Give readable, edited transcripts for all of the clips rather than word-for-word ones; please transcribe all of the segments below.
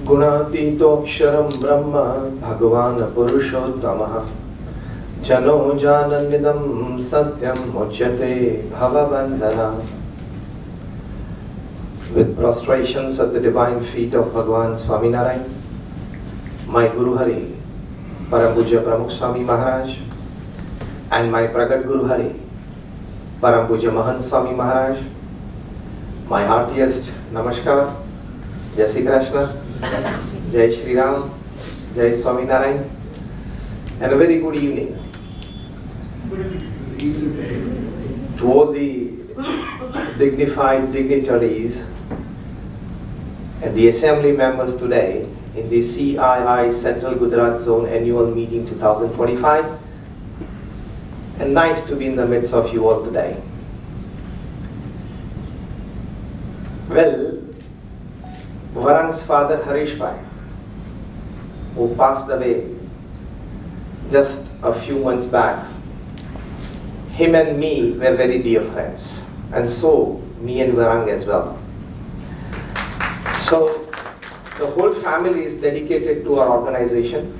Gunatitoksharam Brahma Bhagavan Purushottamah Jano Jananidam Satyam Mochyate Bhavabandhana. With prostrations at the divine feet of Bhagavan Swaminarayan, my Guru Hari, Param Pujya Pramukh Swami Maharaj, and my Pragat Guru Hari, Param Pujya Mahant Swami Maharaj, my heartiest Namaskar, Jai Shri Krishna, Jai Shri Ram, Jai Swaminarayan, and a very good evening to all the dignified dignitaries and the assembly members today in the CII Central Gujarat Zone Annual Meeting 2025, and nice to be in the midst of you all today. Well, Varang's father Harish Bhai, who passed away just a few months back, him and me were very dear friends, and so me and Varang as well. So the whole family is dedicated to our organization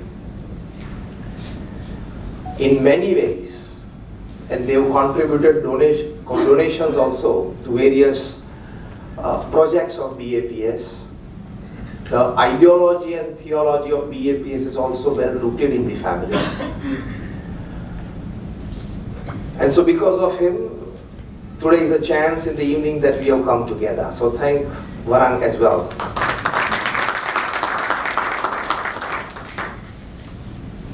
in many ways, and they have contributed donations also to various projects of BAPS. The ideology and theology of BAPS is also well rooted in the family. And so because of him, today is a chance in the evening that we have come together. So thank Varang as well.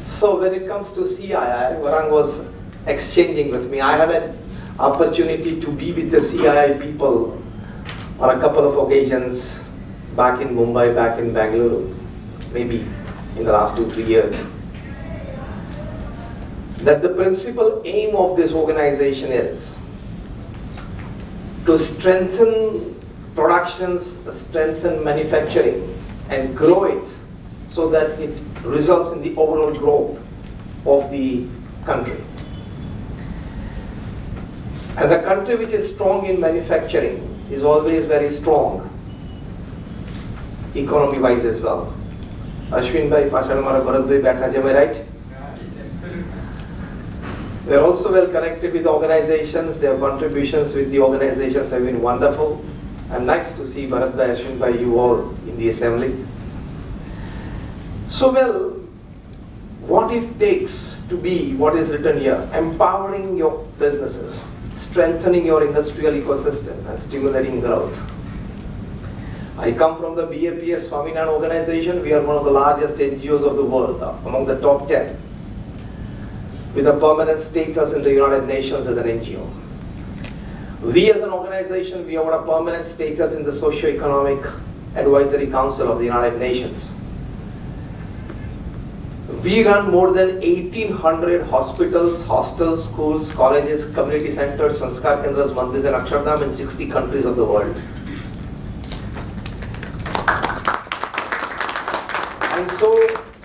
So when it comes to CII, Varang was exchanging with me. I had an opportunity to be with the CII people on a couple of occasions back in Mumbai, back in Bangalore, maybe in the last 2-3 years. That the principal aim of this organization is to strengthen productions, strengthen manufacturing, and grow it so that it results in the overall growth of the country. And the country which is strong in manufacturing is always very strong economy wise as well. Ashwin bhai, Pashal Mara Bharat bhai baitha hai, am I right? They are also well connected with the organizations. Their contributions with the organizations have been wonderful. And nice to see Bharat bhai, Ashwin bhai, you all in the assembly. So well, what it takes to be what is written here, empowering your businesses, strengthening your industrial ecosystem and stimulating growth. I come from the BAPS Swaminarayan organization. We are one of the largest NGOs of the world, among the top 10, with a permanent status in the United Nations as an NGO. We as an organization, we have a permanent status in the Socio-Economic Advisory Council of the United Nations. We run more than 1,800 hospitals, hostels, schools, colleges, community centers, Sanskar Kendras, Mandirs and Akshardham in 60 countries of the world.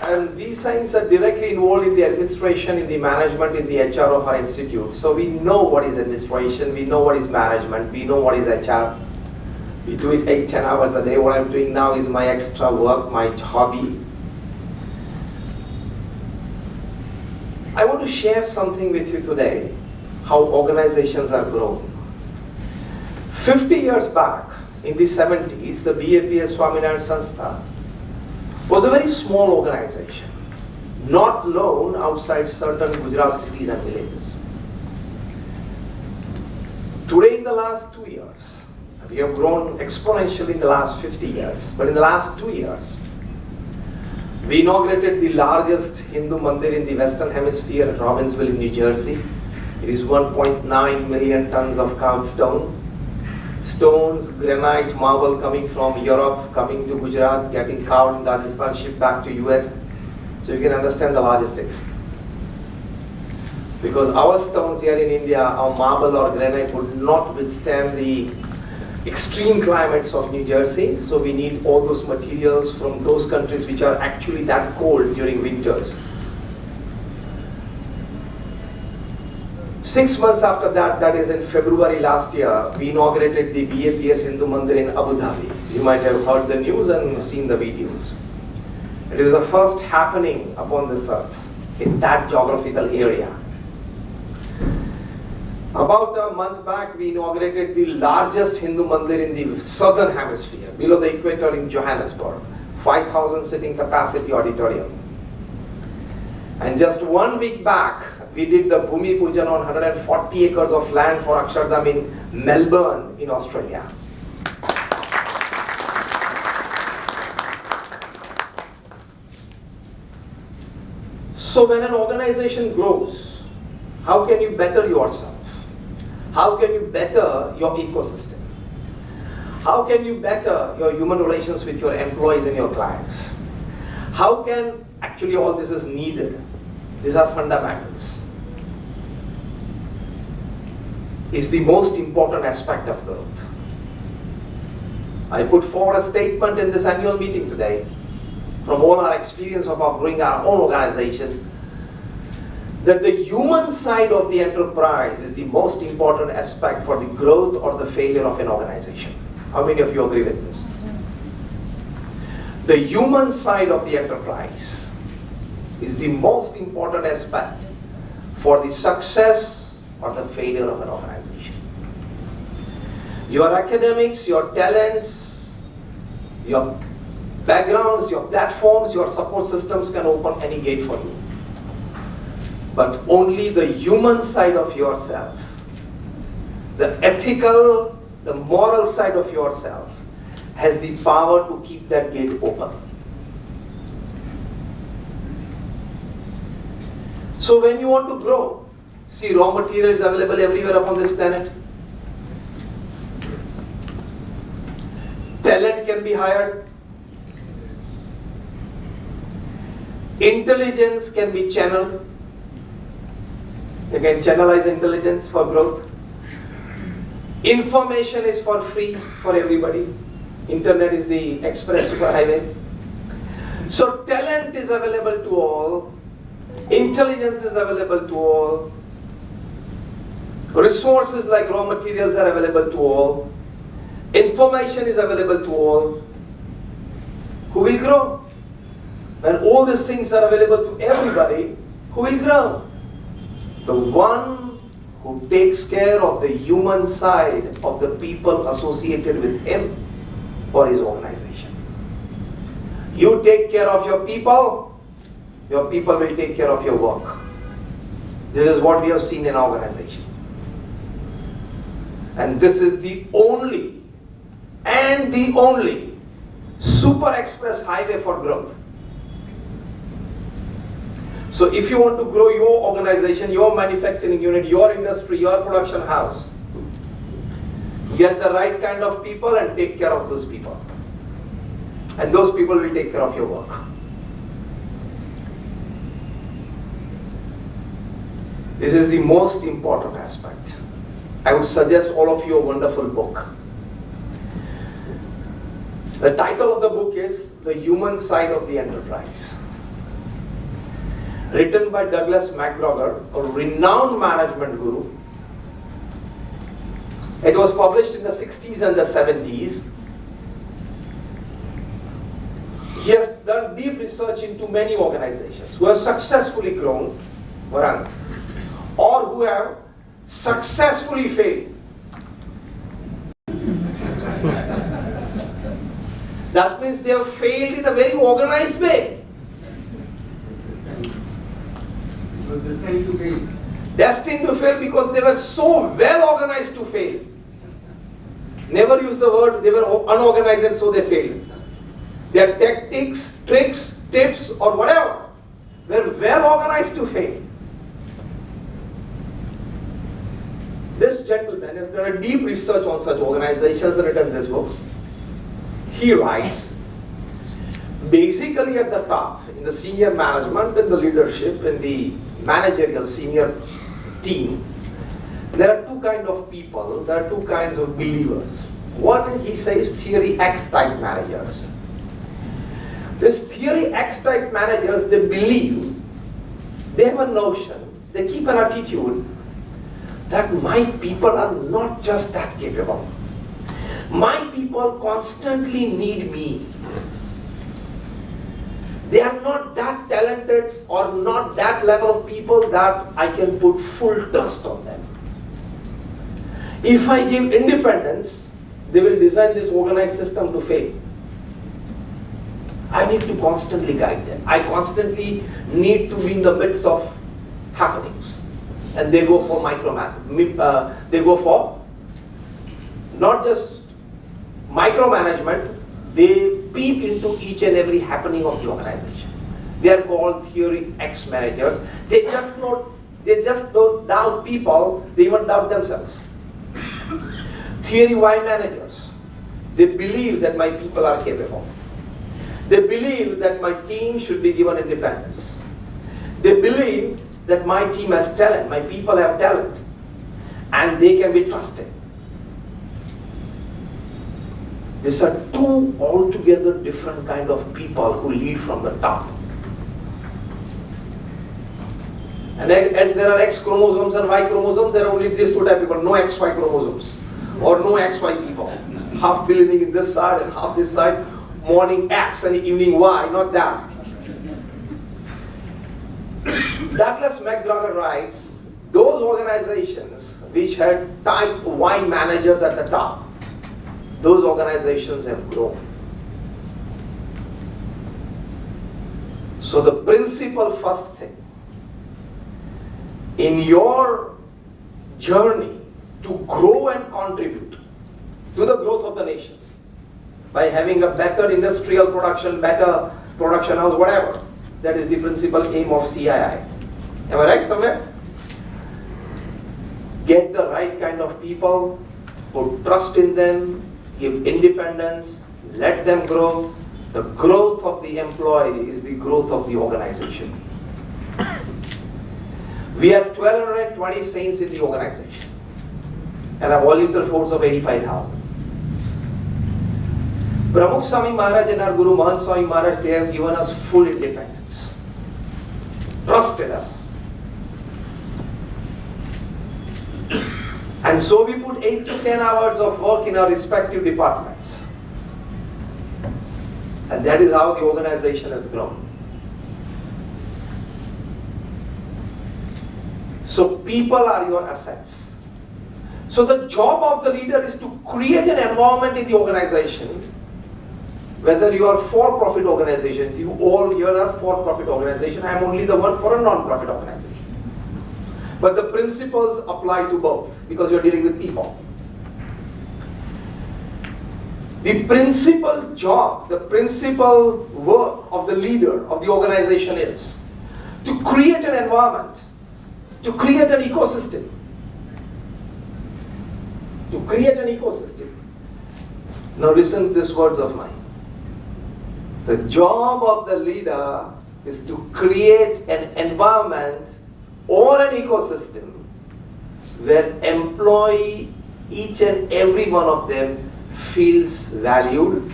And we science are directly involved in the administration, in the management, in the HR of our institute. So we know what is administration, we know what is management, we know what is HR. We do it 8-10 hours a day. What I'm doing now is my extra work, my hobby. I want to share something with you today, how organizations are grown. 50 years back, in the 70s, the BAPS Swaminarayan Sanstha was a very small organization, not known outside certain Gujarat cities and villages. Today, in the last 2 years, we have grown exponentially in the last 50 years, but in the last 2 years, we inaugurated the largest Hindu mandir in the Western Hemisphere at Robbinsville in New Jersey. It is 1.9 million tons of carved stone. Stones, granite, marble coming from Europe, coming to Gujarat, getting carved in Rajasthan, shipped back to US. So you can understand the logistics. Because our stones here in India, our marble or granite would not withstand the extreme climates of New Jersey. So we need all those materials from those countries which are actually that cold during winters. 6 months after that, that is in February last year, we inaugurated the BAPS Hindu Mandir in Abu Dhabi. You might have heard the news and seen the videos. It is the first happening upon this earth in that geographical area. About a month back, we inaugurated the largest Hindu mandir in the southern hemisphere, below the equator in Johannesburg, 5,000 sitting capacity auditorium. And just 1 week back, we did the Bhumi Pujan on 140 acres of land for Akshardham in Melbourne, in Australia. So when an organization grows, how can you better yourself? How can you better your ecosystem? How can you better your human relations with your employees and your clients? How can, actually all this is needed. These are fundamentals. It's the most important aspect of growth. I put forward a statement in this annual meeting today from all our experience of growing our own organization, that the human side of the enterprise is the most important aspect for the growth or the failure of an organization. How many of you agree with this? The human side of the enterprise is the most important aspect for the success or the failure of an organization. Your academics, your talents, your backgrounds, your platforms, your support systems can open any gate for you. But only the human side of yourself, the ethical, the moral side of yourself has the power to keep that gate open. So when you want to grow, see, raw material is available everywhere upon this planet. Talent can be hired. Intelligence can be channeled. You can channelize intelligence for growth. Information is for free for everybody. Internet is the express superhighway. So talent is available to all. Intelligence is available to all. Resources like raw materials are available to all. Information is available to all. Who will grow? When all these things are available to everybody, who will grow? The one who takes care of the human side of the people associated with him or his organization. You take care of your people will take care of your work. This is what we have seen in our organization. And this is the only and the only super express highway for growth. So if you want to grow your organization, your manufacturing unit, your industry, your production house, get the right kind of people and take care of those people. And those people will take care of your work. This is the most important aspect. I would suggest all of you a wonderful book. The title of the book is The Human Side of the Enterprise. Written by Douglas McGregor, a renowned management guru. It was published in the 60s and the 70s. He has done deep research into many organizations who have successfully grown, or who have successfully failed. That means they have failed in a very organized way. Destined to fail. Destined to fail because they were so well organized to fail. Never use the word they were unorganized and so they failed. Their tactics, tricks, tips or whatever were well organized to fail. This gentleman has done a deep research on such organizations and written this book. He writes, basically at the top, in the senior management, in the leadership, in the managerial senior team, there are two kinds of people, there are two kinds of believers. One, he says, theory X type managers. This theory X type managers, they believe, they have a notion, they keep an attitude that my people are not just that capable. My people constantly need me. They are not that talented or not that level of people that I can put full trust on them. If I give independence, they will design this organized system to fail. I need to constantly guide them. I constantly need to be in the midst of happenings. And they go for they go for not just micromanagement, they peep into each and every happening of the organization. They are called theory X managers. They just don't doubt people, they even doubt themselves. Theory Y managers, they believe that my people are capable. They believe that my team should be given independence. They believe that my team has talent, my people have talent, and they can be trusted. These are two altogether different kind of people who lead from the top. And as there are X chromosomes and Y chromosomes, there are only these two type of people, no XY chromosomes or no XY people. Half believing in this side and half this side, morning X and evening Y, not that. Douglas McGregor writes, those organizations which had type Y managers at the top, those organizations have grown. So the principal first thing in your journey to grow and contribute to the growth of the nation by having a better industrial production, better production house, whatever, that is the principal aim of CII. Am I right somewhere? Get the right kind of people, put trust in them, give independence, let them grow. The growth of the employee is the growth of the organization. We have 1,220 saints in the organization and a volunteer force of 85,000. Pramukh Swami Maharaj and our Guru Mahant Swami Maharaj, they have given us full independence, trusted us. And so we put 8 to 10 hours of work in our respective departments. And that is how the organization has grown. So people are your assets. So the job of the leader is to create an environment in the organization, whether you are for-profit organizations, you all here are for-profit organization, I am only the one for a non-profit organization. But the principles apply to both because you are dealing with people. The principal job, the principal work of the leader of the organization is to create an environment, to create an ecosystem. To create an ecosystem. Now listen to these words of mine. The job of the leader is to create an environment or an ecosystem where employee, each and every one of them, feels valued,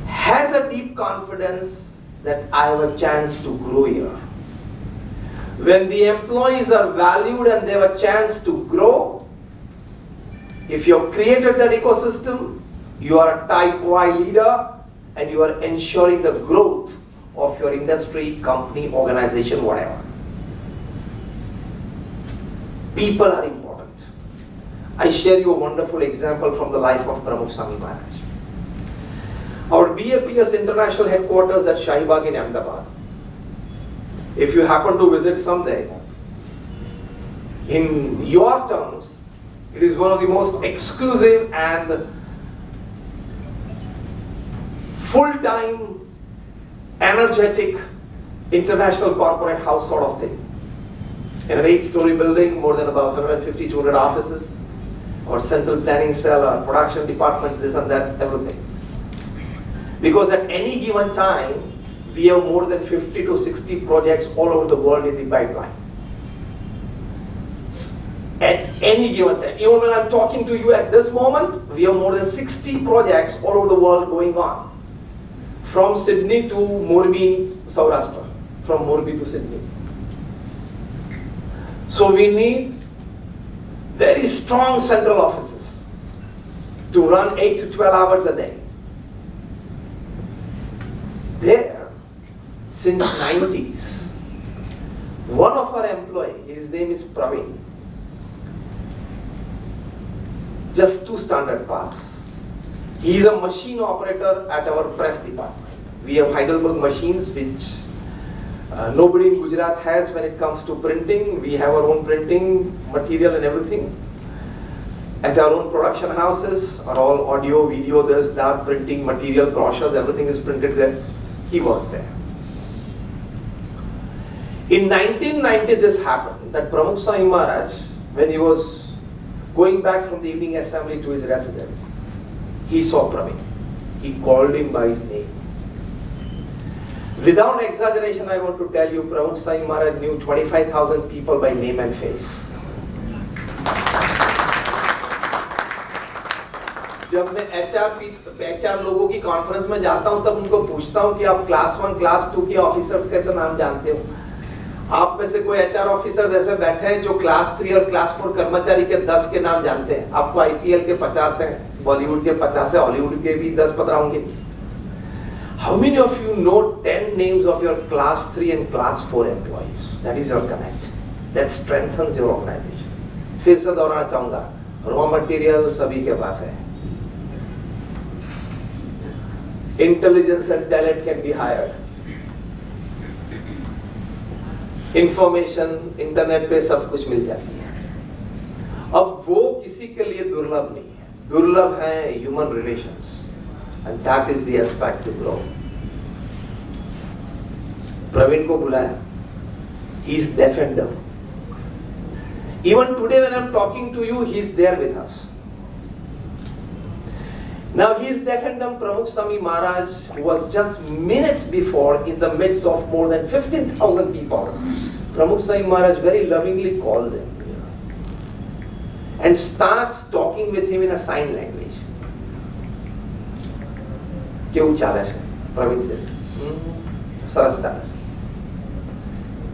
has a deep confidence that I have a chance to grow here. When the employees are valued and they have a chance to grow, if you have created that ecosystem, you are a type Y leader and you are ensuring the growth of your industry, company, organization, whatever. People are important. I share you a wonderful example from the life of Pramukh Swami Maharaj. Our BAPS international headquarters at Shahibag in Ahmedabad. If you happen to visit someday, in your terms, it is one of the most exclusive and full-time, energetic, international corporate house sort of thing. In an 8-story building, more than about 150, 200 offices, or central planning cell, or production departments, this and that, everything. Because at any given time, we have more than 50 to 60 projects all over the world in the pipeline. At any given time. Even when I'm talking to you at this moment, we have more than 60 projects all over the world going on. From Sydney to Morbi, Saurashtra. From Morbi to Sydney. So we need very strong central offices. to run 8 to 12 hours a day. There, since 90s, one of our employees, his name is Praveen, just 2 standard pass. He is a machine operator at our press department. We have Heidelberg machines which nobody in Gujarat has when it comes to printing. We have our own printing material and everything. At our own production houses are all audio, video, this, that, printing material, brochures, everything is printed there. He was there. In 1990 this happened, that Pramukh Swami Maharaj, when he was going back from the evening assembly to his residence, he saw Praveen. He called him by his name. Without exaggeration, I want to tell you, Pramukh Swami Maharaj knew 25,000 people by name and face. जब मैं HR लोगों की conference में जाता हूं तब उनको पूछता हूं कि आप क्लास 1, क्लास 2 के ऑफिसर्स के तो नाम जानते हो? आप में से कोई HR ऑफिसर्स ऐसे बैठे हैं जो क्लास 3 और क्लास 4 कर्मचारी के 10 के नाम जानते हैं? आपको IPL के 50 हैं, बॉलीवुड के 50 है, हॉलीवुड के भी 10-15 होंगे. How many of you know 10 names of your class 3 and class 4 employees? That is your connect. That strengthens your organization. फिर से दोहराना चाहूंगा, रॉ मटेरियल सभी के पास है. Intelligence and talent can be hired. Information internet पे सब कुछ मिल जाती है. अब वो किसी के लिए दुर्लभ नहीं है. दुर्लभ है human relations, and that is the aspect to grow. Praveen को बुलाया. He is deaf and dumb. Even today when I am talking to you, he is there with us. Now he is deaf and dumb. Pramukh Swami Maharaj was just minutes before in the midst of more than 15,000 people. Pramukh Swami Maharaj very lovingly calls him and starts talking with him in a sign language. કેવું ચાલે છે? પ્રવીણ છે. સરસ ચાલે છે.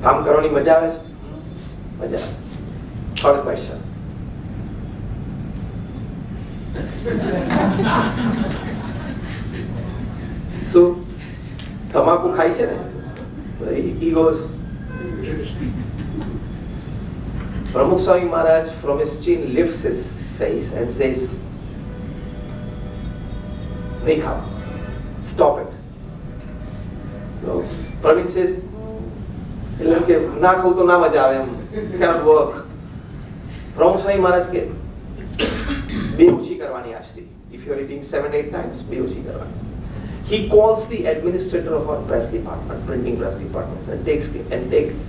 કામ કરવાની મજા આવે છે? મજા આવે. Third question. So, તમાકુ ખાય છે ને? He goes. Pramukh Swami Maharaj from his chin lifts his face and says, "Nahi khawa. Stop it." So, Praveen says, "Na ખાઉં તો ના મજા આવે એમ. Cannot work." Pramukh Swami Maharaj કે બે ઓછી કરવાની આજથી. If you are eating 7-8 times, બે ઓછી કરવાની. He calls the administrator of our press department, printing press department,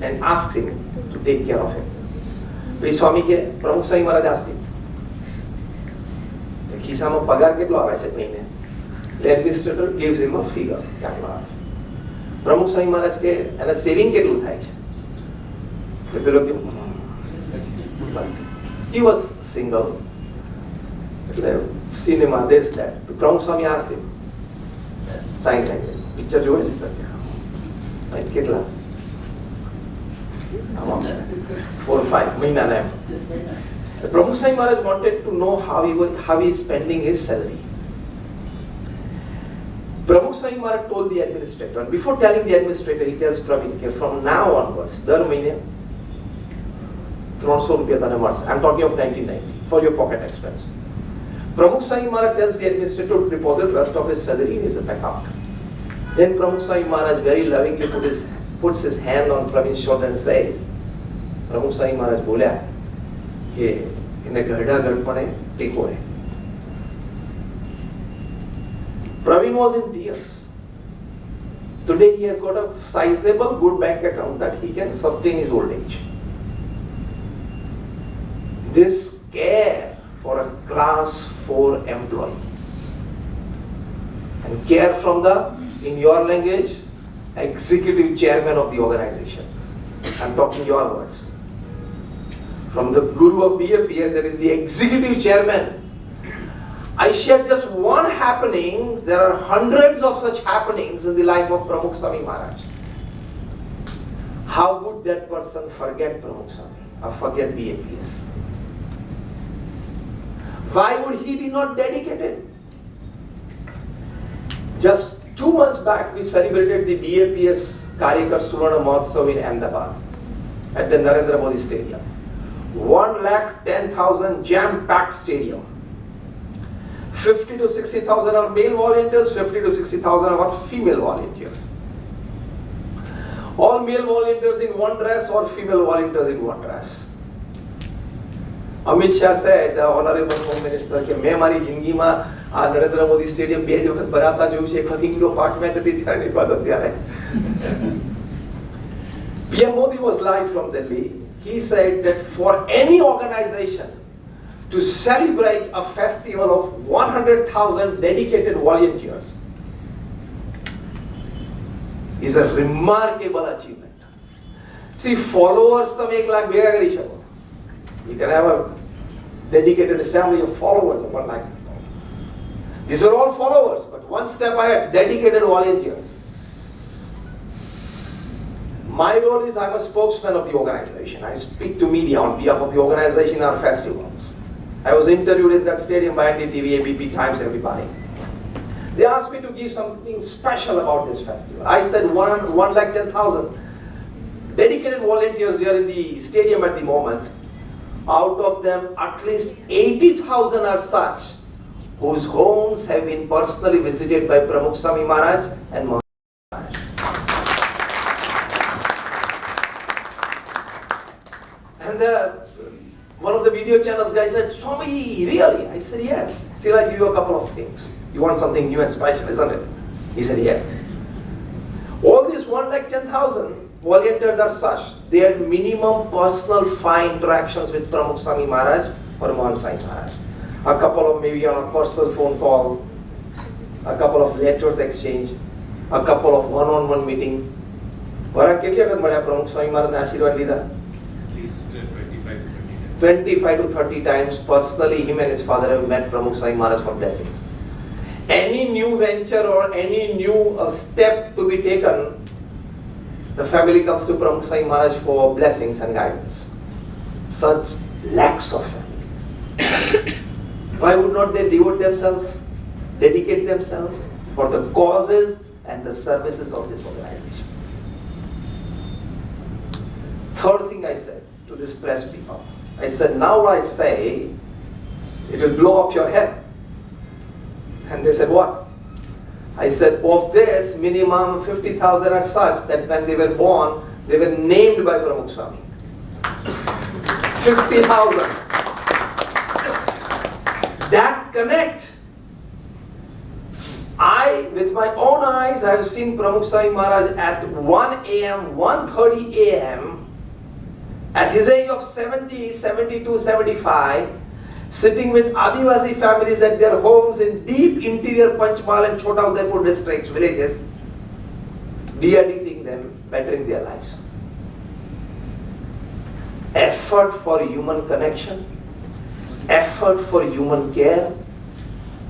and asks him to take care of him. પછી સ્વામી કે પ્રમુખ સ્વામી મહારાજ આસ્તી ખિસ્સામાં પગાર કેટલો આવે છે મહિને? The administrator gives him a figure. કેટલો આવે? પ્રમુખ સ્વામી મહારાજ કે એના સેવિંગ કેટલું થાય છે? પેલો કે he was single. એટલે સિનેમા this that. પ્રમુખ સ્વામી asked him, સાઈન લાગે પિક્ચર જોવે છે સાઈન કેટલા? 4 or 5 મહિનાના એમ. Pramukh Swami Maharaj wanted to know how he is spending his salary. Pramukh Swami Maharaj told the administrator, and before telling the administrator, he tells Praveen, okay, from now onwards, દર મહિને 300 રૂપિયા તને મળશે. I'm talking of 1990 for your pocket expense. Pramukh Swami Maharaj tells the administrator to deposit the rest of his salary in his account. Then Pramukh Swami Maharaj very lovingly puts his hand on Praveen's shoulder and says, Pramukh Swami Maharaj બોલ્યા કે એને ગરડા ગળપણે ટેકો હે. Praveen was in tears. Today he has got a sizable good bank account that he can sustain his old age. This care for a class 4 employee and care from the, in your language, executive chairman of the organization. I'm talking your words. From the guru of BAPS, that is the executive chairman. I shared just one happening. There are hundreds of such happenings in the life of Pramukh Swami Maharaj. How would that person forget Pramukh Swami or forget BAPS? Why would he be not dedicated? Just 2 months back, we celebrated the BAPS Karyakar Suvarna Mahotsav in Ahmedabad at the Narendra Modi Stadium. 1,10,000 jam-packed stadium. 50 to 60,000 are male volunteers, 50 to 60,000 are female volunteers. All male volunteers in one dress or female volunteers in one dress. Amit Shah said, the Honorable Home Minister, કે મેં મારી જિંદગીમાં આ Narendra Modi stadium બે જ વખત ભરાતા જોયું છે. એક વખત ઇન્ડો-પાક મેચ હતી ત્યારે, એક વખત ત્યારે. PM Modi was live from Delhi. He said that for any organization to celebrate a festival of 100,000 dedicated volunteers is a remarkable achievement. See, followers તમે 1 લાખ ભેગા કરી શકો. You can have a dedicated assembly of followers of 1 lakh. These are all followers, but one step ahead, dedicated volunteers. My role is I'm a spokesman of the organization. I speak to media on behalf of the organization in our festivals. I was interviewed in that stadium by NDTV, ABP, Times, everybody. They asked me to give something special about this festival. I said 1,10,000 dedicated volunteers here in the stadium at the moment. Out of them, at least 80,000 are such whose homes have been personally visited by Pramukh Swami Maharaj and Maharaj. And one of the video channels guys said, Swami, really? I said, yes. Still, I give you a couple of things. You want something new and special, isn't it? He said, yes. All these 1,10,000 volunteers are such. They had minimum personal 5 interactions with Pramukh Swami Maharaj or Mohan Sai Maharaj. A couple of maybe on a personal phone call, a couple of letters exchanged, a couple of one-on-one meeting. વરા કેટલી વખત મળ્યા પ્રમુખ સ્વામી મહારાજના આશીર્વાદ લીધા? At least 25 to 30 times. 25 to 30 times personally him and his father have met Pramukh Swami Maharaj for blessings. Any new venture or any new step to be taken, the family comes to Pramukh Swami Maharaj for blessings and guidance. Such lakhs of families. Why would not they devote themselves, dedicate themselves for the causes and the services of this organization? Third thing I said to this press people, I said, now what I say, it will blow off your head. And they said, what? I said, of this, minimum 50,000 are such that when they were born, they were named by Pramukh Swami. 50,000. That connect. With my own eyes, I have seen Pramukh Swami Maharaj at 1 a.m., 1:30 a.m., at his age of 70, 72, 75, sitting with Adivasi families at their homes in deep interior Panchmal and Chota Udaipur districts, villages, de-addicting them, bettering their lives. Effort for human connection, effort for human care,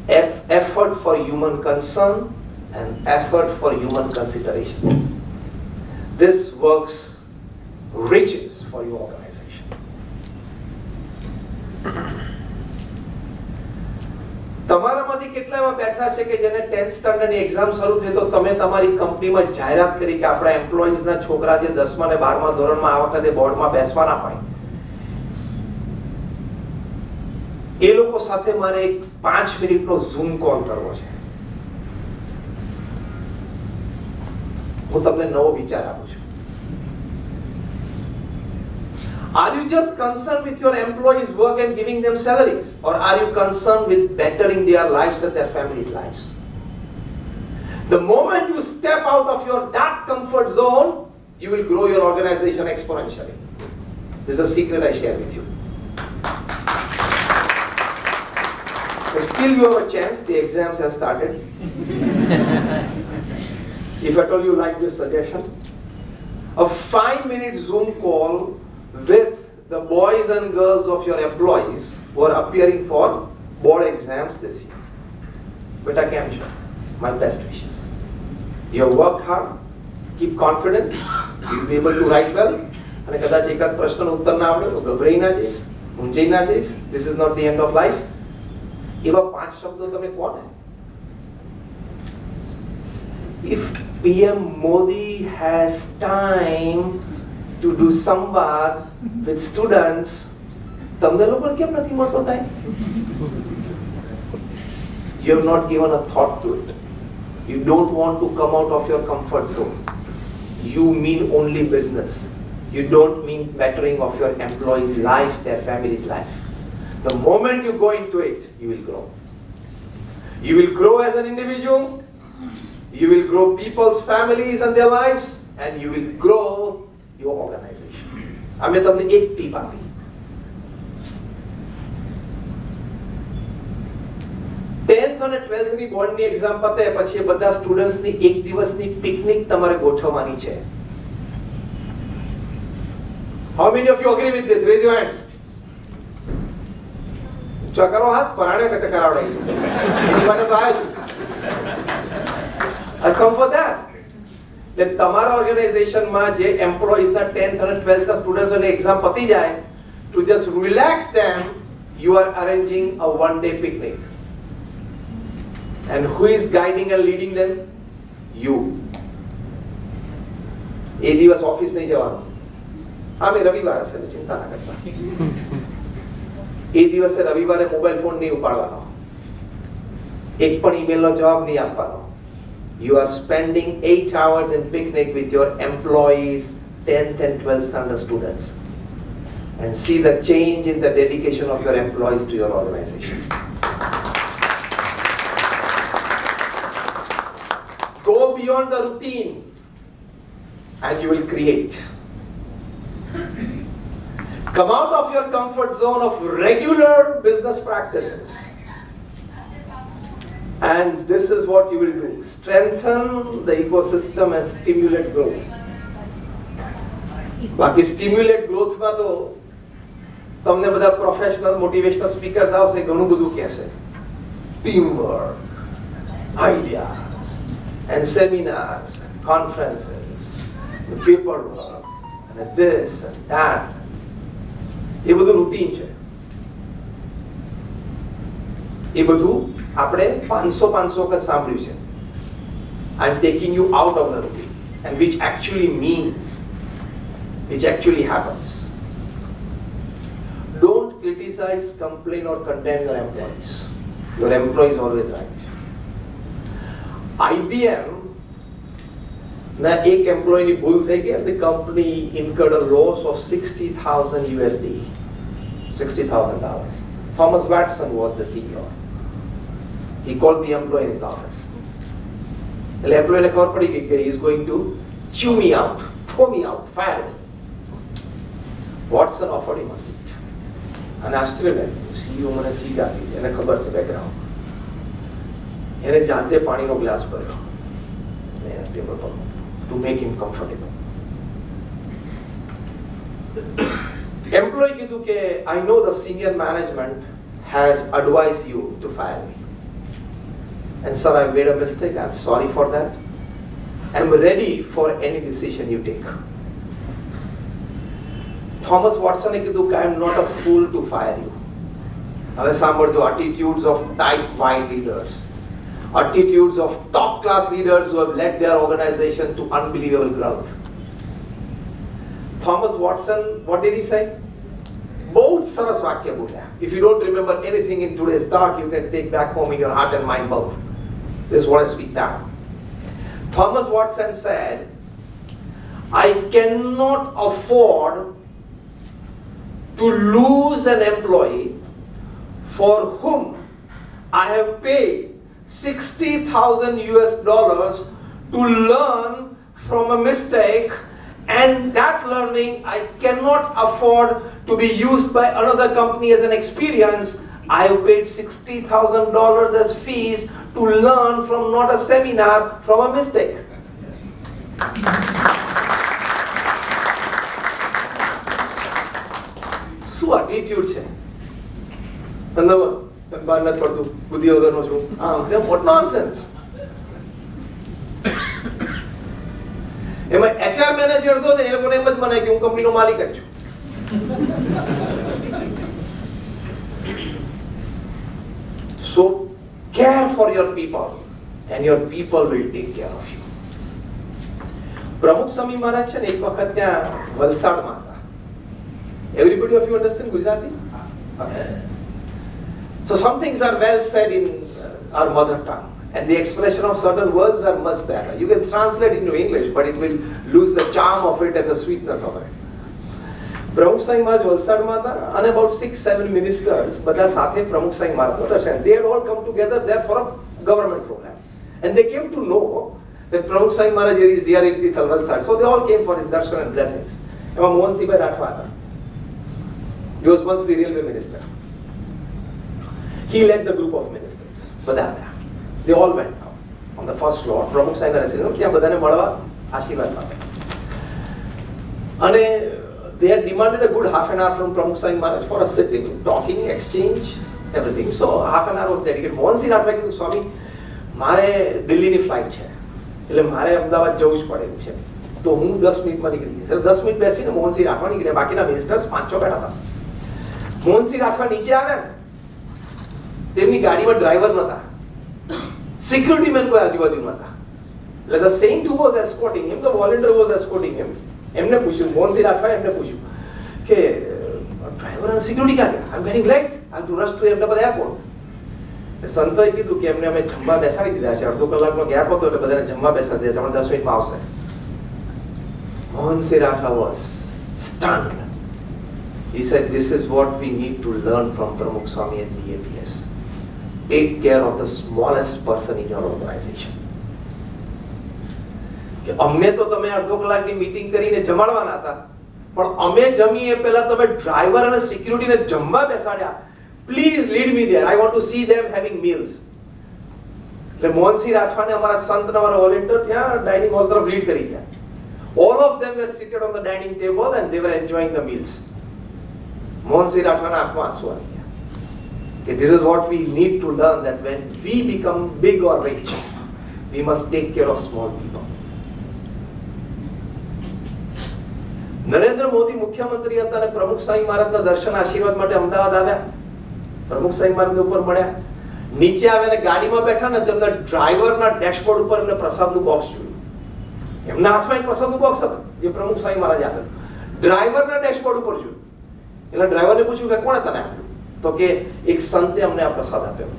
effort for human concern, and effort for human consideration. This works riches for your organization. તમારામાંથી કેટલા એવા બેઠા છે કે જેને 10th સ્ટાન્ડર્ડની exam શરૂ થઈ તો તમે તમારી કંપનીમાં જાહેરાત કરી કે આપણા એમ્પ્લોઈઝના છોકરા જે 10મા ને 12મા ધોરણમાં આ વખતે બોર્ડમાં બેસવાના હોય એ લોકો સાથે મારે એક 5 મિનિટનો ઝૂમ કોલ કરવો છે. હું તમને નવો વિચાર આપું છું. Are you just concerned with your employees' work and giving them salaries? Or are you concerned with bettering their lives and their families' lives? The moment you step out of that comfort zone, you will grow your organization exponentially. This is a secret I share with you. But still you have a chance, the exams have started. If at all you like this suggestion, a 5-minute Zoom call with the boys and girls of your employees who are appearing for board exams this year. Beta Kamsha, my best wishes. You have worked hard, keep confidence, you'll be able to write well. અને કદાચ એકાદ પ્રશ્નનો ઉત્તર ના આવડે તો ગભરાઈ ના જઈશ, મૂંઝાઈ ના જઈશ. This is not the end of life. એવા 5 શબ્દો તમે કોને? If PM Modi has time to do samvad with students, તમને લોકોને કેમ નથી મળતો time? You have not given a thought to it. You don't want to come out of your comfort zone. You mean only business. You don't mean bettering of your employees' life, their family's life. The moment you go into it, you will grow. You will grow as an individual, you will grow people's families and their lives, and you will grow your organization. અમે તમને એક tip આપી. Tenth અને 12th ની બોર્ડની exam પતે પછી એ બધા સ્ટુડન્ટ્સની એક દિવસની પિકનિક તમારે ગોઠવવાની છે. How many of you agree with this? Raise your hands. ચકરો હાથ પરાણે કે ચકરાવડાઈ એની માટે તો આવ્યો છું. I come for that. એટલે તમારા ઓર્ગેનાઇઝેશનમાં જે એમ્પ્લોઈઝના 10th અને 12th ના સ્ટુડન્ટ્સની એક્ઝામ પતી જાય, to just relax them, you are arranging a one-day picnic. And who is guiding and leading them? You. એ દિવસ ઓફિસ નહીં જવાનું. હા મેં રવિવાર હશે, ચિંતા ના કરતા. એ દિવસે રવિવારે મોબાઈલ ફોન નહીં ઉપાડવાનો, એક પણ ઈમેલનો જવાબ નહીં આપવાનો. You are spending 8 hours in picnic with your employees, 10th and 12th standard students, and see the change in the dedication of your employees to your organization. Go beyond the routine and you will create. Come out of your comfort zone of regular business practices. And this is what you will do. Strengthen the ecosystem and stimulate growth. બાકી stimulate growth માં તો તમને બધા professional motivational speakers આવશે, ઘણું બધું કહેશે. Teamwork, ideas, and seminars, and conferences, the paperwork, and this and that. એ બધું રૂટીન છે. એ બધું આપણે 500 વખત સાંભળ્યું છે. I'm taking you out of the routine, and which actually means, which actually happens. Don't criticize, complain or condemn your employees. Your employee is always right. IBM ના એક એમ્પ્લોયની ભૂલ થઈ ગઈ and the company incurred a loss of $60,000 USD. $60,000. Thomas Watson was the CEO. He called the employee in his office. The employee ખબર પડી ગઈ કે he is going to chew me out, throw me out, fire me. Watson offered him a seat. અને આશ્ચર્ય લાગ્યું, CEO મને seat આપી, એને ખબર છે બેકગ્રાઉન્ડ. એને જાતે પાણીનો ગ્લાસ ભર્યો એના ટેબલ પર to make him comfortable. Employee કીધું કે I know the senior management has advised you to fire me. And sir, I made a mistake. I'm sorry for that. I'm ready for any decision you take. Thomas Watson કીધું કે I am not a fool to fire you. હવે સાંભળજો, attitudes of type Y leaders. Attitudes of top class leaders who have led their organization to unbelievable growth. Thomas Watson, what did he say? बहुत सरस वाक्य बोला. If you don't remember anything in today's talk, you can take back home in your heart and mind both. This is what I speak now. Thomas Watson said, I cannot afford to lose an employee for whom I have paid $60,000 to learn from a mistake, and that learning I cannot afford to be used by another company as an experience. I have paid $60,000 as fees to learn from not a seminar, from a mistake. શું attitude છે? બહાર નથી પડતું, બુદ્ધિ વગરનો છું. What nonsense. એમાં HR managers હોય એ લોકોને એમ જ મને કે હું કંપનીનો માલિક જ છું. So care for your people and your people will take care of you. પ્રમુખ સ્વામી મહારાજ છે ને એક વખત ત્યાં વલસાડમાં હતા. Everybody of you understand Gujarati? Okay. So some things are well said in our mother tongue and the expression of certain words are much better. You can translate into English but it will lose the charm of it and the sweetness of it. પ્રમુખ સ્વામી મહારાજ વલસાડમાં હતા અને about 6-7 ministers બધા સાથે પ્રમુખ સ્વામી મહારાજનું દર્શન. They had all come together there for a government program and they came to know that પ્રમુખ Swami Maharaj is here in Tithal, Valsad. So they all came for his darshan and blessings. એમાં મોહનસિંહભાઈ રાઠવા હતા. He was once the railway minister. He led the group of ministers. બધા હતા. They all went out on the first floor. પ્રમુખ સ્વામીના residence ત્યાં બધાને મળવા આશીર્વાદ આપે. અને they had demanded a good half an hour from Pramukh Swami Maharaj for a sitting, talking, exchange, everything. So half an hour was dedicated. Mohansinh રાઠવાએ કીધું સ્વામી મારે દિલ્હીની ફ્લાઇટ છે એટલે મારે અમદાવાદ જવું જ પડે છે તો હું 10 મિનિટમાં નીકળી જઈશ. એટલે 10 મિનિટ બેસીને મોહનસિંહ રાઠવા નીકળ્યા. બાકીના મિનિસ્ટર્સ 5-6 બેઠા હતા. મોહનસિંહ રાઠવા નીચે આવ્યા ને તેમની ગાડીમાં ડ્રાઈવર નતા, સિક્યુરિટી મેન કોઈ આજુબાજુ નતા. એટલે the saint who was escorting him, the volunteer who was escorting him, એમને પૂછ્યું, મોહનસિંહ રાઠવાએ એમને પૂછ્યું કે ડ્રાઈવર અને સિક્યુરિટી ક્યાં ગયા? I'm getting late. I have to rush to Ahmedabad airport. સંતોએ કીધું કે એમને અમે જમવા બેસાડી દીધા છે, અડધો કલાકનો ગેપ હતો એટલે બધાને જમવા બેસાડી દીધા છે, હમણાં 10 મિનિટમાં આવશે. Mohansinh Rathwa was stunned. He said, this is what we need to learn from Pramukh Swami and BAPS. Take care of the smallest person in your organization. કે અમને તો તમે અડધો કલાકની મીટિંગ કરીને જમાડવાના હતા પણ અમે જમીએ પહેલા તમે ડ્રાઈવર અને સિક્યુરિટીને જમવા બેસાડ્યા. Please lead me there. I want to see them having meals. એટલે મોહનસિંહ રાઠવાને અમારા સંત અમારા વોલેન્ટિયર ત્યાં ડાઇનિંગ હોલ તરફ લીડ કરી ગયા. All of them were seated on the dining table and they were enjoying the meals. Mohansinh રાઠવાના આંખમાં આંસુ આવી ગયા. This is what we need to learn, that when we become big or rich, we must take care of small people. Narendra Modi મુખ્યમંત્રી હતા અને પ્રમુખ સ્વામી મહારાજના દર્શન આશીર્વાદ માટે અમદાવાદ આવ્યા. પ્રમુખ સ્વામી મહારાજને ઉપર મળ્યા, નીચે આવ્યા ને ગાડીમાં બેઠા ને તેમના ડ્રાઈવરના ડેશબોર્ડ ઉપર એમને પ્રસાદનું બોક્સ જોયું. એમના હાથમાં એક પ્રસાદનું બોક્સ હતું જે પ્રમુખ સ્વામી મહારાજે આપેલું. ડ્રાઈવરના ડેશબોર્ડ ઉપર જોયું એટલે ડ્રાઈવરને પૂછ્યું કે કોણે તને આપ્યું? તો કે એક સંતે અમને આ પ્રસાદ આપ્યો.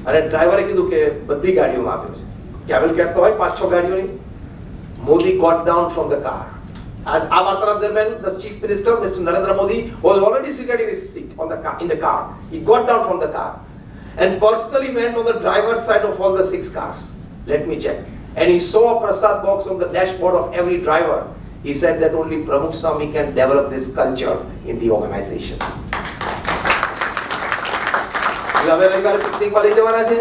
અને ડ્રાઈવરે કીધું કે બધી ગાડીઓમાં આપ્યો છે. કેબલ તો હોય 5-6 ગાડીઓની. Modi got down from the car. And આ વાર્તાલાપ દરમિયાન the chief minister Mr. Narendra Modi was already seated in his seat in the car. He got down from the car and personally went on the driver's side of all the 6 cars. Let me check. And he saw a prasad box on the dashboard of every driver. He said that only Pramukh Swami can develop this culture in the organization. હવે રવિવારે પિકનિકમાં લઈ જવાના છે.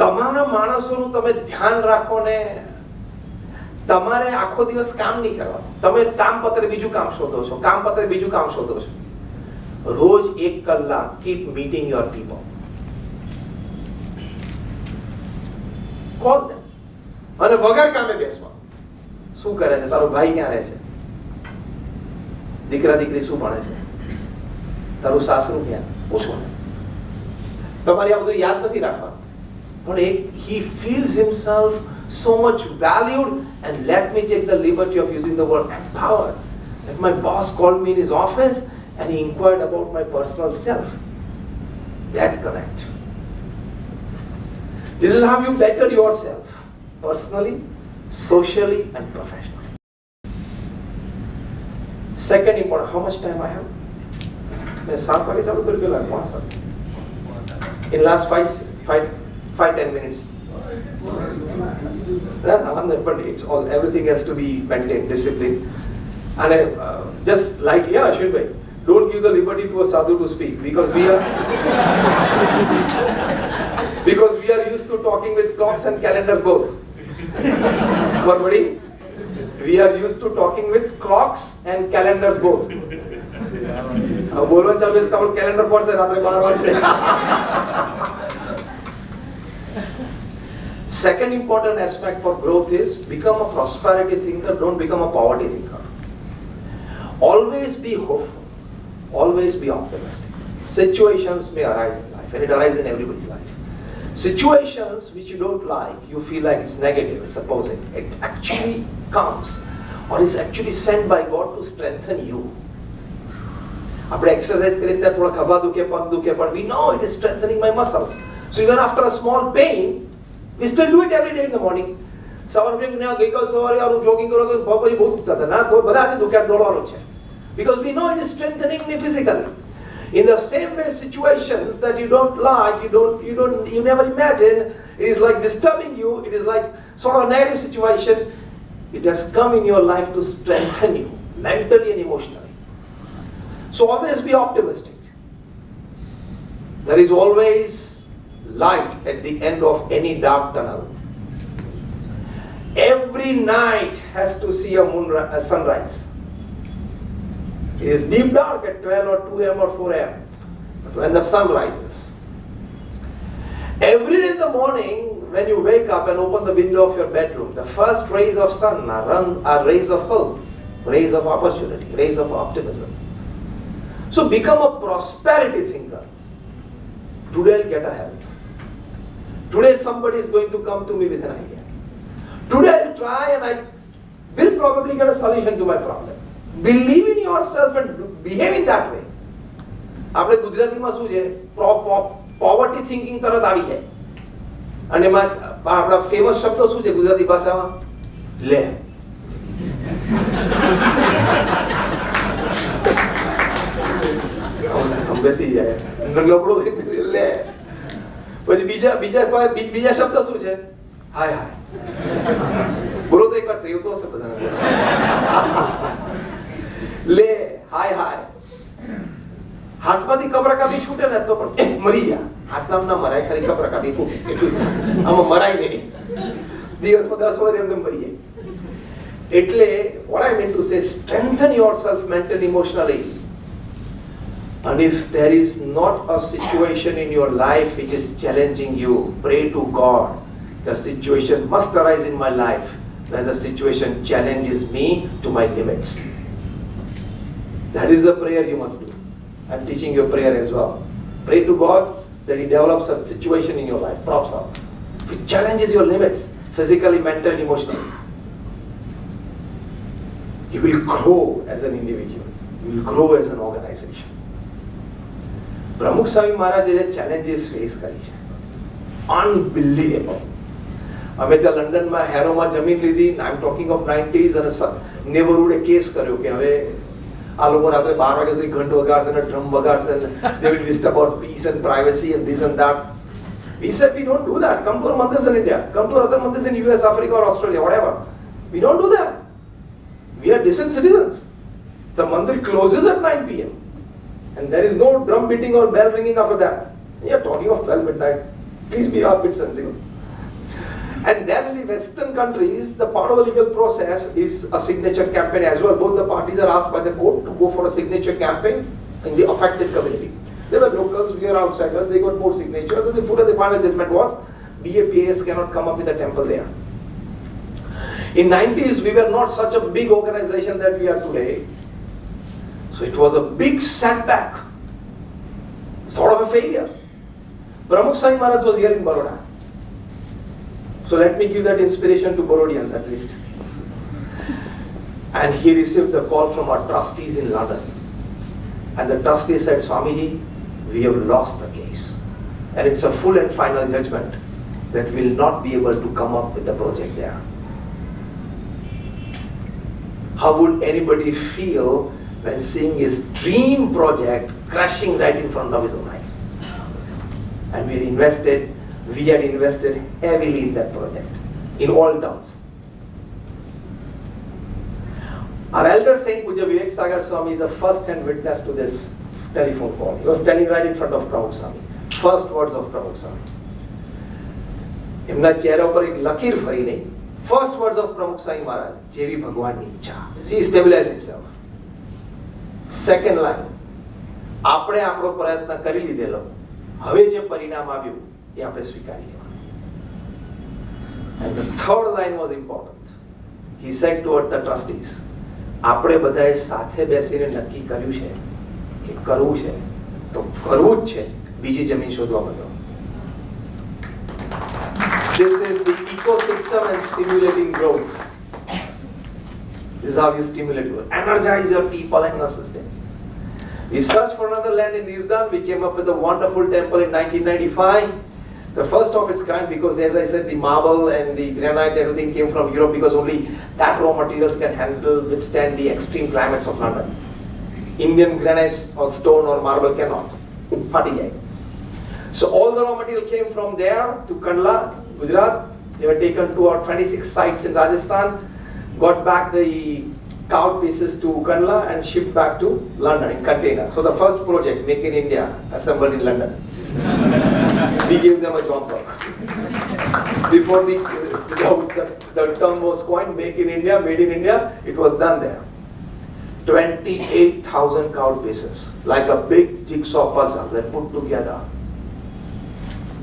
તમારા માણસોનું તમે ધ્યાન રાખો ને તમારે આખો દિવસ કામ નહીં કરવાનું. તમે કામ પત્રે બીજું કામ શોધો છો, કામ પત્રે બીજું કામ શોધો છો. રોજ 1 કલાક keep meeting your people. Call them અને વગર કામે બેસવા. શું કરે છે તારો ભાઈ, ક્યાં રહે છે, દીકરા દીકરી શું ભણે છે, તારું સાસરું ક્યાં, પૂછો. તમારે આ બધું યાદ નથી રાખવાનું પણ he feels himself so much valued, and let me take the liberty of using the word empowered. That my boss called me in his office and he inquired about my personal self. That connect. This is how you better yourself personally, socially and professionally. Second important, how much time I have? मैं 7 वागे चालू करके लगा 5 in last 5-10 minutes. But it's all, everything has to be maintained, discipline. And just like, yeah, Ashwin bhai, don't give the liberty to a sadhu to speak because we are used to talking with clocks and calendars both. What buddy? We are used to talking with clocks and calendars both. बोलवा चालू है तो calendar पर से रात में 12 बजे से. Second important aspect for growth is become a prosperity thinker, don't become a poverty thinker. Always be hopeful. always be optimistic. Situations may arise in life, and it arises in everybody's life. Situations which you don't like, you feel like it's negative, it's opposing. It actually comes or is actually sent by God to strengthen you. આપણે exercise કરીએ ત્યારે થોડા ખભા દુખે, પગ દુખે, but we know it is strengthening my muscles. So even after a small pain, we still do it every day in the morning. સવારે ગઈકાલ સવારે આવું જોગિંગ કરો તો પગ પછી બહુ દુખતા હતા ના, તો બધા આજે દુખ્યા દોડવાનું છે. Because we know it is strengthening me physically. In the same way, situations that you don't like, you never imagine, it is like disturbing you, it is like sort of a negative situation, it has come in your life to strengthen you, mentally and emotionally. So always be optimistic. There is always light at the end of any dark tunnel. Every night has to see a sunrise. It is deep dark at 12 or 2 a.m. or 4 a.m. But when the sun rises, every day in the morning when you wake up and open the window of your bedroom, the first rays of sun are rays of hope, rays of opportunity, rays of optimism. So become a prosperity thinker. Today I'll get a help. Today somebody is going to come to me with an idea. Today I'll try and I will probably get a solution to my problem. Believe in yourself and behave in that way. આપણે ગુજરાતીમાં શું છે, poverty thinking તરત આવી જાય. અને એમાં આપણા ફેમસ શબ્દો શું છે ગુજરાતી ભાષામાં? લે. બેસી જાય નબળો લે. પછી બીજા શબ્દ શું છે? હાય હાય. બોલો તો એકવાર ટેવ તો હશે બધાને. લે, હાય હાય. હાથમાંથી કબરકાબી છૂટે ને તો પણ મરી જા. હાથનામ ના મરાય, ખાલી કબરકાબી ફૂટે એટલું. આમાં મરાય નહીં, દિવસમાં 10 વાર એમને મરી જાય. એટલે what I mean to say, strengthen yourself mentally, emotionally. And if there is not a situation in your life which is challenging you, pray to God. The situation must arise in my life when the situation challenges me to my limits. That is the prayer you must do. I'm teaching you a prayer as well. Pray to God that He develops a situation in your life, props up. It challenges your limits, physically, mentally, emotionally. You will grow as an individual. You will grow as an organization. પ્રમુખ સ્વામી મહારાજે જે challenges face કરી છે, unbelievable. અમે ત્યાં લંડનમાં હેરોમાં જમીન લીધી, આઈ એમ ટોકિંગ ઓફ 90s, અને નેબરહુડે કેસ કર્યો કે હવે આ લોકો રાત્રે 12 વાગ્યા સુધી ઘંટ વગાડશે ને ડ્રમ વગાડશે ને they will disturb our peace and privacy and this and that. We said we don't do that. Come to our mandirs in India, come to other mandirs in US, Africa or Australia, whatever. We don't do that. We are decent citizens. The mandir closes at 9 p.m. and there is no drum beating or bell ringing after that. We are talking of 12 midnight. Please be a bit sensible. And then in the Western countries, the part of the legal process is a signature campaign as well. Both the parties are asked by the court to go for a signature campaign in the affected community. They were locals, we are outsiders, they got more signatures, and the final judgment was BAPS cannot come up with a temple there. In 90s, we were not such a big organization that we are today. So it was a big setback, sort of a failure. Pramukh Swami Maharaj was here in Baroda. So let me give that inspiration to Barodians at least. And he received the call from our trustees in London. And the trustees said, Swamiji, we have lost the case. And it's a full and final judgment that we will not be able to come up with the project there. How would anybody feel when seeing his dream project crashing right in front of his own eyes? And we had invested heavily in that project, in all terms. Our elder saint, Pujya Gnanvatsal Swami, is a first-hand witness to this telephone call. He was standing right in front of Pramukh Swami. First words of Pramukh Swami. એમના ચહેરા ઉપર એક લકીર ફરી નહીં. First words of Pramukh Swami Maharaj, જેવી ભગવાનની ઈચ્છા. He stabilized himself. Second line, આપણે આપણો પ્રયત્ન કરી લીધેલો, હવે જે પરિણામ આવ્યું એ આપણે સ્વીકારી લેવાનું. And the third line was important. He said to the trustees, આપણે બધાએ સાથે બેસીને નક્કી કર્યું છે કે કે કરવું છે તો કરવું જ છે, બીજી જમીન શોધવા માંડો. This is the ecosystem and stimulating growth. This is how you stimulate growth. Energize your people and your systems. We searched for another land in Islam. We came up with a wonderful temple in 1995. The first of its kind, because as I said, the marble and the granite, everything came from Europe, because only that raw materials can withstand the extreme climates of London. Indian granite or stone or marble cannot. Phati jai. So all the raw material came from there to Kandla, Gujarat. They were taken to our 26 sites in Rajasthan, got back the cow pieces to Kandla and shipped back to London in containers. So the first project, Make in India, assembled in London. We gave them a job work. Before the term was coined, Make in India, Made in India, it was done there. 28,000 cow pieces, like a big jigsaw puzzle, were put together.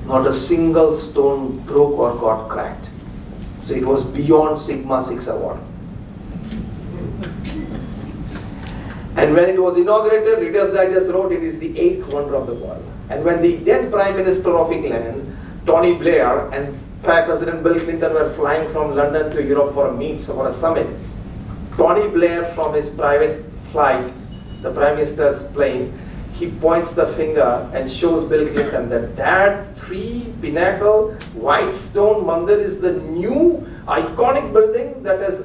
Not a single stone broke or got cracked. So it was beyond Sigma 6 award. And when it was inaugurated, Reader's Digest wrote it is the 8th wonder of the world. And when the then Prime Minister of England, Tony Blair, and President Bill Clinton were flying from London to Europe for a meet, for a summit, Tony Blair from his private flight, the Prime Minister's plane, he points the finger and shows Bill Clinton that 3-pinnacle white stone mandir is the new iconic building that has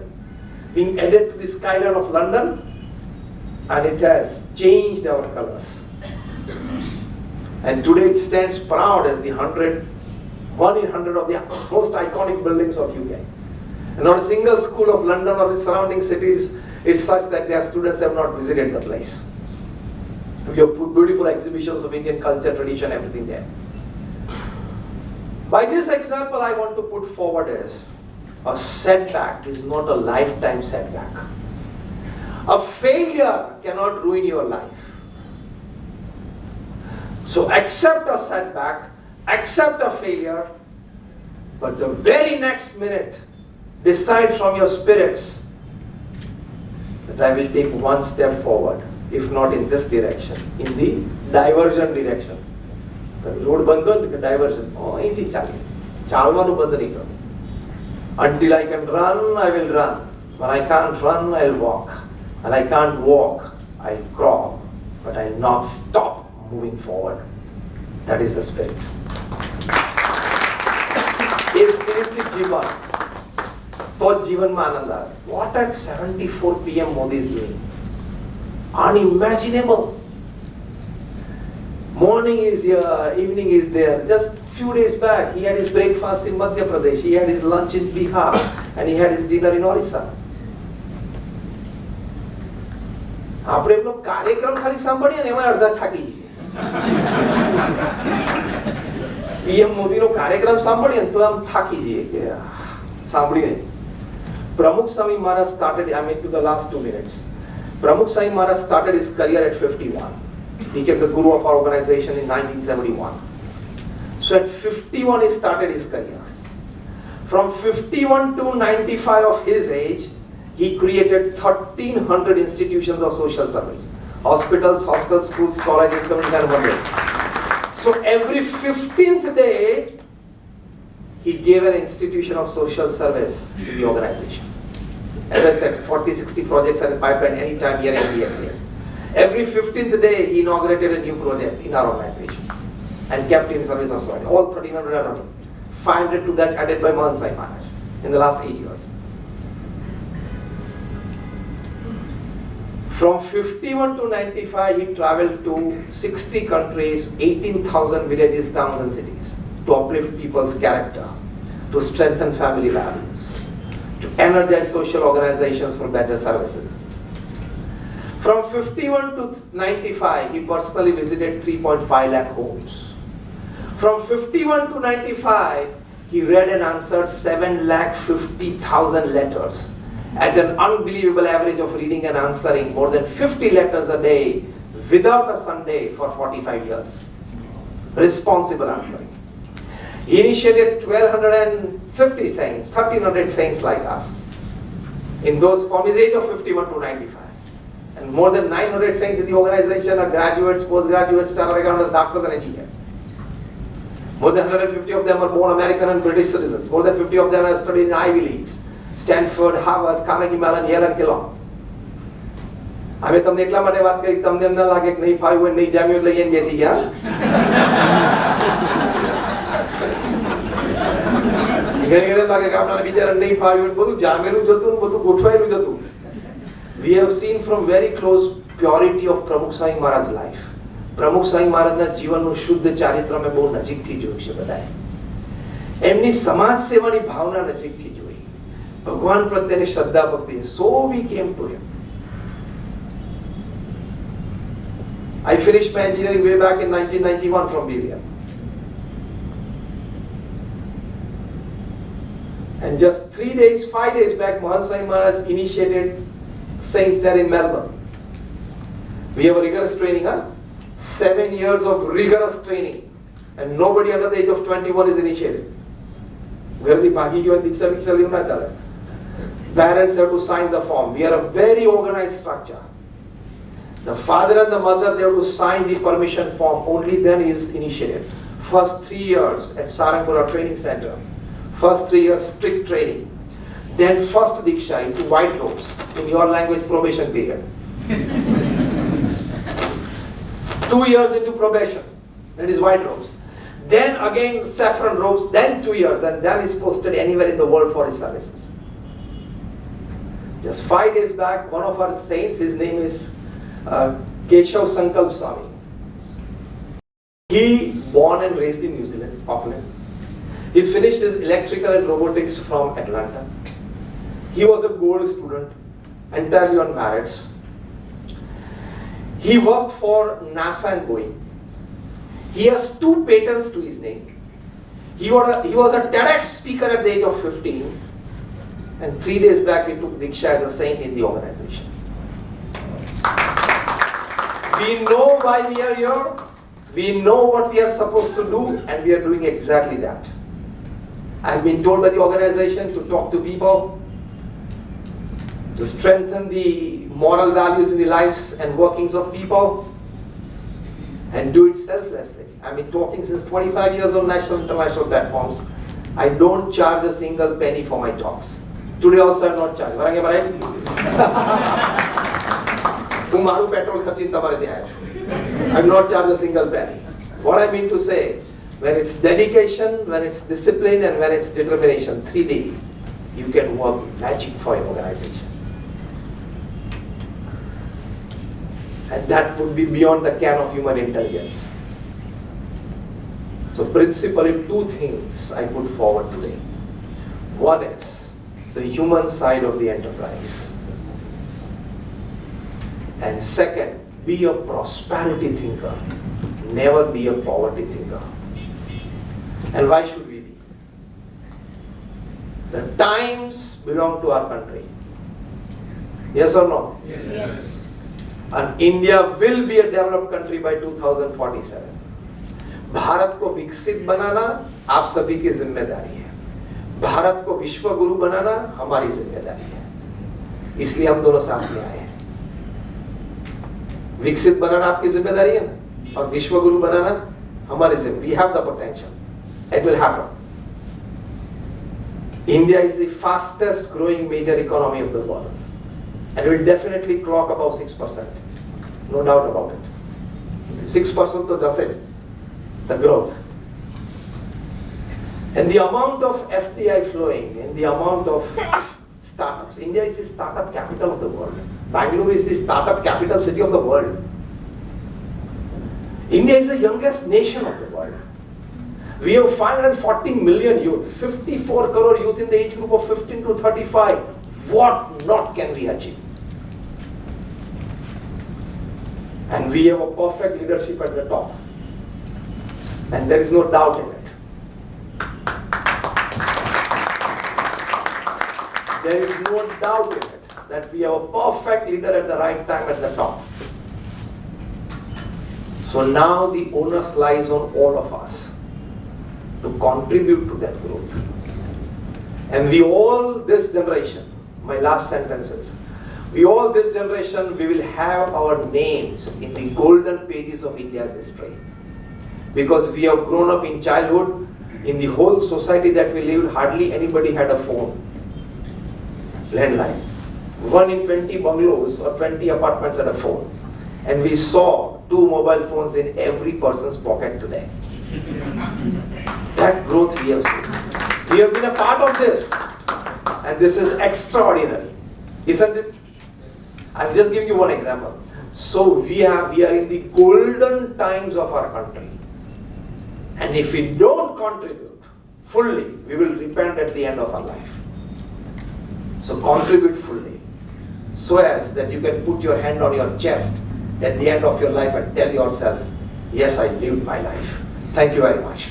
been added to the skyline of London, and it has changed our colors. And today it stands proud as the 1 in 100 of the most iconic buildings of UK. And not a single school of London or the surrounding cities is such that their students have not visited the place. We have put beautiful exhibitions of Indian culture, tradition, everything there. By this example, I want to put forward is a setback is not a lifetime setback. A failure cannot ruin your life. So accept a setback, accept a failure, but the very next minute, decide from your spirits that I will take one step forward, if not in this direction, in the diversion direction. Road બંધ હોય ને diversion, અહીંથી ચાલવાનું બંધ નહીં કરું. Until I can run, I will run. When I can't run, I'll walk. And I can't walk, I'll crawl. But I'll not stop moving forward. That is the spirit. A spiritual jivan. तो जीवन में आनंद आ. What at 7:04 p.m. Modi is doing? Unimaginable. Morning is here, evening is there. Just few days back, he had his breakfast in Madhya Pradesh, he had his lunch in Bihar, and he had his dinner in Orissa. આપણે એમનો કાર્યક્રમ ખાલી સાંભળીએ ને એમાં અડધા થાકી જઈએ. પીએમ મોદીનો કાર્યક્રમ સાંભળીએ ને તો આમ થાકી જઈએ કે સાંભળીને. પ્રમુખ Swami Maharaj started, I mean to the last 2 minutes. Pramukh Sai Maharaj started his career at 51. He became the guru of our organization in 1971. So at 51 he started his career. From 51 to 95 of his age, he created 1,300 institutions of social service. Hospitals, hostels, schools, colleges, community and one day. So every 15th day, he gave an institution of social service to the organization. As I said, 40-60 projects are in pipeline anytime, year and year. Every 15th day, he inaugurated a new project in our organization and kept in service of society. All 1,300 are running. 500 to that added by Mohan Sai Maharaj in the last 8 years. From 51 to 95, he traveled to 60 countries, 18,000 villages, towns and cities to uplift people's character, to strengthen family values, to energize social organizations for better services. From 51 to 95, he personally visited 3.5 lakh homes. From 51 to 95, he read and answered 7,50,000 letters at an unbelievable average of reading and answering more than 50 letters a day without a Sunday for 45 years. Responsible answering. He initiated 1,250 saints, 1,300 saints like us, in those from his age of 51 to 95. And More than 900 saints in the organization are graduates, postgraduates, chartered accountants, doctors and engineers. More than 150 of them are born American and British citizens. More than 50 of them have studied in Ivy Leagues. Stanford, Harvard, Carnegie Mellon, Yale and Kellogg. અમે તમને એટલા માટે વાત કરી તમને એમ ના લાગે કે નહીં ફાવ્યું હોય નહીં જામ્યું એટલે એને બેસી ગયા ઘણી ઘણી લાગે કે આપણાને બિચારા નહીં ફાવ્યું બધું જામેલું જતું બધું ગોઠવાયેલું જતું. We have seen from very close purity of પ્રમુખ સ્વામી મહારાજ life. પ્રમુખ સ્વામી મહારાજના જીવનનું શુદ્ધ ચારિત્ર અમે બહુ નજીકથી જોયું છે બધાએ. એમની સમાજ સેવાની ભાવના નજીકથી જોઈ. ભગવાન પ્રત્યેની શ્રદ્ધા ભક્તિ. So we came to him. I finished my engineering way back in 1991 from BVM. And just 5 days back, Mahan Swami Maharaj initiated Saint there in Melbourne. We have a rigorous training, 7 years of rigorous training. And nobody under the age of 21 is initiated. Parents have to sign the form. We are a very organized structure. The father and the mother, they have to sign the permission form. Only then he is initiated. First 3 years at Sarangpura Training Center. First 3 years strict training. Then first Diksha into white robes. In your language, probation period. 2 years into probation. That is white robes. Then again saffron robes. Then 2 years. And then he is posted anywhere in the world for his services. Just 5 days back, one of our saints, his name is Keshav Sankalp Swami. He born and raised in New Zealand, Auckland. He finished his electrical and robotics from Atlanta. He was a gold student, entirely on merits. He worked for NASA and Boeing. He has 2 patents to his name. He was a TEDx speaker at the age of 15. And 3 days back he took Diksha as a saint in the organization. We know why we are here. We know what we are supposed to do, and we are doing exactly that. I have been told by the organization to talk to people, to strengthen the moral values in the lives and workings of people, and do it selflessly. I have been talking since 25 years on national and international platforms. I don't charge a single penny for my talks. Today also I am not charging. I have not charged a single penny. What I mean to say, when it's dedication, when it's discipline, and when it's determination, 3D, you can work magic for your organization. And that would be beyond the ken of human intelligence. So principally 2 things I put forward today. One is the human side of the enterprise. And second, be a prosperity thinker. Never be a poverty thinker. And why should we be? The times belong to our country. Yes or no? Yes. And India will be a developed country by 2047. Bharat को विकसित बनाना आप सभी की जिम्मेदारी है. भारत को विश्व गुरु बनाना हमारी जिम्मेदारी है. इसलिए हम दोनों साथ में आए हैं. विकसित बनाना आपकी जिम्मेदारी है ना, और विश्व गुरु बनाना हमारी जिम्मेदारी. We have the potential. It will happen. India is the fastest growing major economy of the world, and will definitely clock above 6%. No doubt about it. 6% to just it, the growth. And the amount of FDI flowing, and the amount of startups. India is the startup capital of the world. Bangalore is the startup capital city of the world. India is the youngest nation of the world. We have 540 million youth, 54 crore youth in the age group of 15 to 35. What not can we achieve? And we have a perfect leadership at the top. And there is no doubt in it. There is no doubt in it that we have a perfect leader at the right time at the top. So now the onus lies on all of us to contribute to that growth. And we all, this generation, my last sentence is, We all, this generation, we will have our names in the golden pages of India's history. Because we have grown up in childhood, in the whole society that we lived, hardly anybody had a phone. Landline. 1 in 20 bungalows or 20 apartments had a phone. And we saw 2 mobile phones in every person's pocket today. That growth we have seen. We have been a part of this. And this is extraordinary. Isn't it? I'm just giving you one example. So we are in the golden times of our country. And if we don't contribute fully, we will repent at the end of our life. So contribute fully, so as that you can put your hand on your chest at the end of your life and tell yourself, yes, I lived my life. Thank you very much.